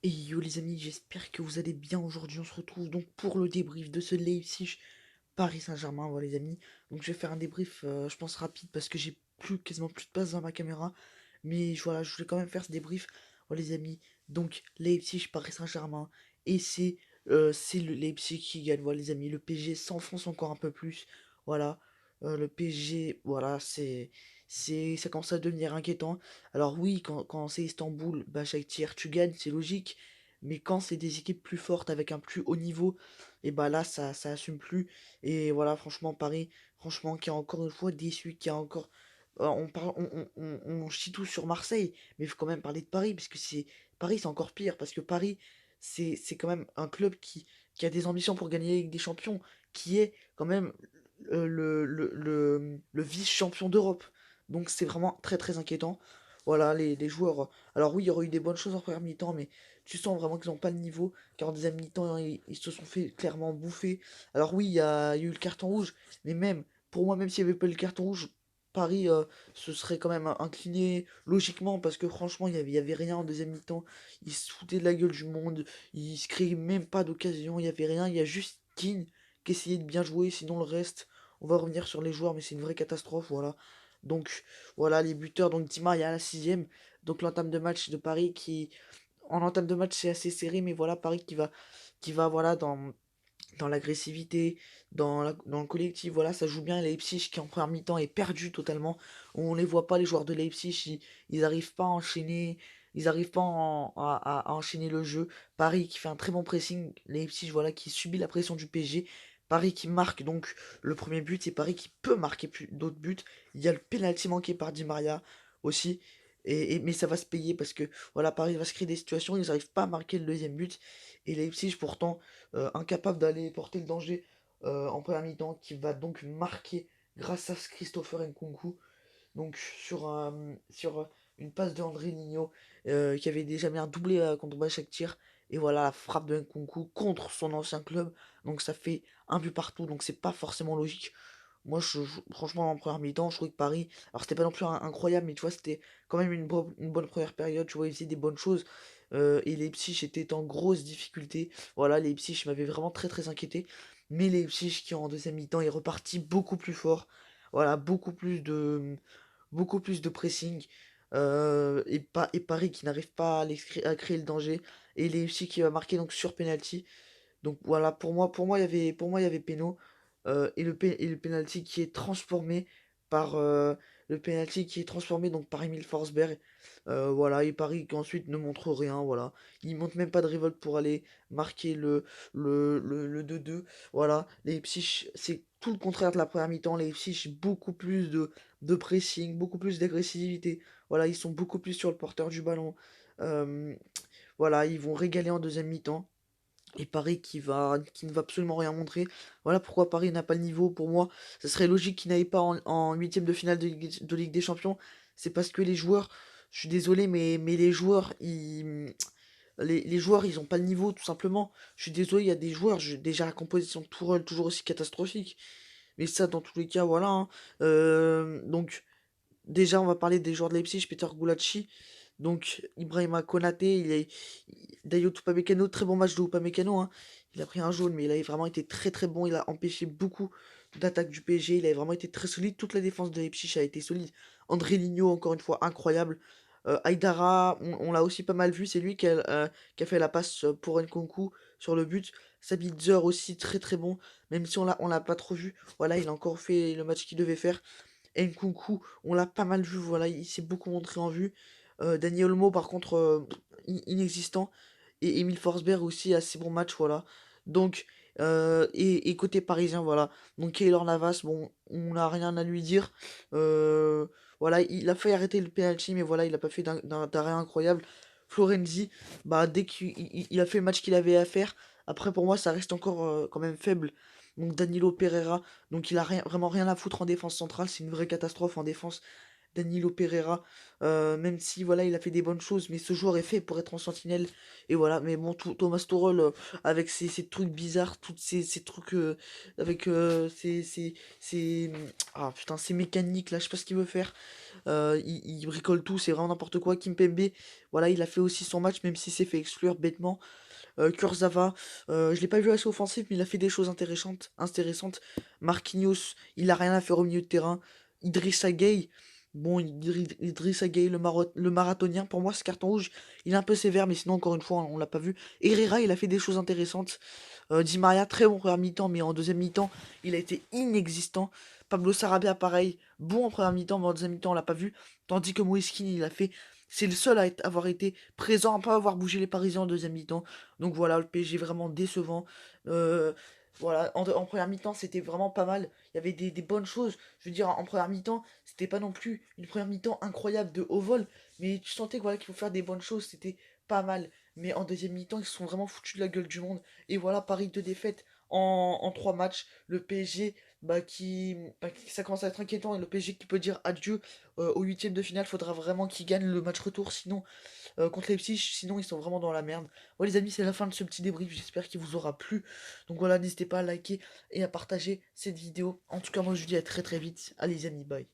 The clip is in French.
Et yo les amis, j'espère que vous allez bien. Aujourd'hui on se retrouve donc pour le débrief de ce Leipzig Paris Saint-Germain, voilà les amis. Donc je vais faire un débrief je pense rapide parce que j'ai quasiment plus de place dans ma caméra. Mais voilà, je voulais quand même faire ce débrief. Voilà les amis, donc Leipzig Paris Saint-Germain. Et c'est le Leipzig qui gagne, voilà les amis. Le PSG s'enfonce encore un peu plus. Voilà. Le PSG, voilà, ça commence à devenir inquiétant. Alors oui, quand c'est Istanbul, Başakşehir, tu gagnes, c'est logique. Mais quand c'est des équipes plus fortes avec un plus haut niveau, et bah là, ça assume plus. Et voilà, franchement, Paris, franchement, qui a encore une fois déçu, qui a encore... on parle, on chie tout sur Marseille, mais il faut quand même parler de Paris, parce que Paris, c'est encore pire, parce que Paris, c'est quand même un club qui a des ambitions pour gagner la Ligue des Champions, qui est quand même le vice-champion d'Europe. Donc c'est vraiment très très inquiétant. Voilà, les joueurs. Alors oui, il y aurait eu des bonnes choses en première mi-temps, mais tu sens vraiment qu'ils n'ont pas le niveau. Car en deuxième mi-temps, ils se sont fait clairement bouffer. Alors oui, il y a eu le carton rouge, mais même, pour moi, même s'il n'y avait pas eu le carton rouge, Paris se serait quand même incliné logiquement, parce que franchement, il y avait rien en deuxième mi-temps. Ils se foutaient de la gueule du monde, ils se créaient même pas d'occasion, il n'y avait rien. Il y a juste Keane qui essayait de bien jouer, sinon le reste, on va revenir sur les joueurs, mais c'est une vraie catastrophe, voilà. Donc voilà, les buteurs, donc Di Maria à la sixième. Donc l'entame de match de Paris qui... En entame de match, c'est assez serré, mais voilà, Paris qui va voilà, dans l'agressivité, dans le collectif, voilà, ça joue bien. Leipzig qui en première mi-temps est perdu totalement. On les voit pas, les joueurs de Leipzig, ils arrivent pas à enchaîner, ils arrivent pas à enchaîner le jeu. Paris qui fait un très bon pressing, Leipzig, voilà, qui subit la pression du PSG. Paris qui marque donc le premier but, et Paris qui peut marquer d'autres buts. Il y a le penalty manqué par Di Maria aussi. Mais ça va se payer parce que voilà, Paris va se créer des situations, ils n'arrivent pas à marquer le deuxième but. Et Leipzig pourtant incapable d'aller porter le danger en première mi-temps, qui va donc marquer grâce à Christopher Nkunku. Donc sur une passe de André Nino qui avait déjà mis un doublé contre Başakşehir. Et voilà la frappe de Nkunku contre son ancien club. Donc ça fait un but partout, donc c'est pas forcément logique. Moi, franchement, en première mi-temps, je trouvais que Paris, alors c'était pas non plus incroyable, mais tu vois, c'était quand même une bonne première période. Tu vois, ils faisaient des bonnes choses. Et Leipzig était en grosse difficulté. Voilà, Leipzig m'avait vraiment très très inquiété. Mais Leipzig qui en deuxième mi-temps est reparti beaucoup plus fort. Voilà, beaucoup plus de pressing. Et Paris qui n'arrive pas à créer le danger. Et Leipzig qui va marquer donc sur penalty. Donc voilà, pour moi, il y avait péno. Et le penalty qui est transformé par le penalty qui est transformé donc par Emile Forsberg. Voilà, et Paris qui ensuite ne montre rien. Voilà, il montre même pas de révolte pour aller marquer le 2-2. Voilà, Leipzig, c'est tout le contraire de la première mi-temps. Leipzig, beaucoup plus de pressing, beaucoup plus d'agressivité. Voilà, ils sont beaucoup plus sur le porteur du ballon. Euh, voilà, ils vont régaler en deuxième mi-temps. Et Paris qui ne va absolument rien montrer. Voilà pourquoi Paris n'a pas le niveau. Pour moi, ce serait logique qu'il n'aille pas en huitième de finale de Ligue des Champions. C'est parce que les joueurs, je suis désolé, mais les joueurs, ils ont pas le niveau, tout simplement. Je suis désolé, il y a des joueurs, déjà la composition de Tourelle, toujours aussi catastrophique. Mais ça, dans tous les cas, voilà, hein. Donc, déjà, on va parler des joueurs de Leipzig, Peter Gulacsi. Donc, Ibrahima Konaté, Dayo Upamecano, très bon match de Upamecano, hein. Il a pris un jaune, mais il a vraiment été très très bon. Il a empêché beaucoup d'attaques du PSG. Il a vraiment été très solide. Toute la défense de Leipzig a été solide. André Ligno, encore une fois, incroyable. Aïdara, on l'a aussi pas mal vu. C'est lui qui a fait la passe pour Nkunku sur le but. Sabitzer aussi, très très bon. Même si on l'a pas trop vu. Voilà, il a encore fait le match qu'il devait faire. Nkunku, on l'a pas mal vu, voilà, il s'est beaucoup montré en vue. Daniel Olmo, par contre, inexistant. Et Emile Forsberg aussi, assez bon match, voilà. Donc, et côté parisien, voilà. Donc, Keylor Navas, bon, on n'a rien à lui dire. Euh, voilà, il a fait arrêter le penalty, mais voilà, il a pas fait d'arrêt incroyable. Florenzi, bah, dès qu'il a fait le match qu'il avait à faire, après, pour moi, ça reste encore quand même faible. Donc, Danilo Pereira, donc il a vraiment rien à foutre en défense centrale, c'est une vraie catastrophe en défense. Danilo Pereira, même si voilà, il a fait des bonnes choses, mais ce joueur est fait pour être en sentinelle. Et voilà, mais bon, Thomas Tuchel, avec ses trucs bizarres, tous ces trucs avec ah putain, ces mécaniques là, je sais pas ce qu'il veut faire. Il bricole tout, c'est vraiment n'importe quoi. Kimpembe, voilà, il a fait aussi son match, même s'il s'est fait exclure bêtement. Kurzawa, je l'ai pas vu assez offensif, mais il a fait des choses intéressantes. Marquinhos, il a rien à faire au milieu de terrain. Idrissa Gueye, bon, Idrissa Gueye, le marathonien, pour moi, ce carton rouge, il est un peu sévère, mais sinon, encore une fois, on l'a pas vu. Herrera, il a fait des choses intéressantes. Di Maria, très bon en première mi-temps, mais en deuxième mi-temps, il a été inexistant. Pablo Sarabia, pareil, bon en première mi-temps, mais en deuxième mi-temps, on l'a pas vu. Tandis que Moiskin, il a fait. C'est le seul à avoir été présent, à pas avoir bougé les Parisiens en deuxième mi-temps. Donc voilà, le PSG vraiment décevant. Euh, voilà, en première mi-temps, c'était vraiment pas mal. Il y avait des bonnes choses. Je veux dire, en première mi-temps, c'était pas non plus une première mi-temps incroyable de haut vol, mais tu sentais que, voilà, qu'il faut faire des bonnes choses. C'était pas mal. Mais en deuxième mi-temps, ils se sont vraiment foutus de la gueule du monde. Et voilà, Paris de défaite en 3 matchs. Le PSG, ça commence à être inquiétant. Et le PSG qui peut dire adieu au huitième de finale. Faudra vraiment qu'il gagne le match retour. Sinon, contre Leipzig, sinon ils sont vraiment dans la merde. Ouais les amis, c'est la fin de ce petit débrief, j'espère qu'il vous aura plu. Donc voilà, n'hésitez pas à liker et à partager cette vidéo. En tout cas, moi je vous dis à très très vite. Allez les amis, bye.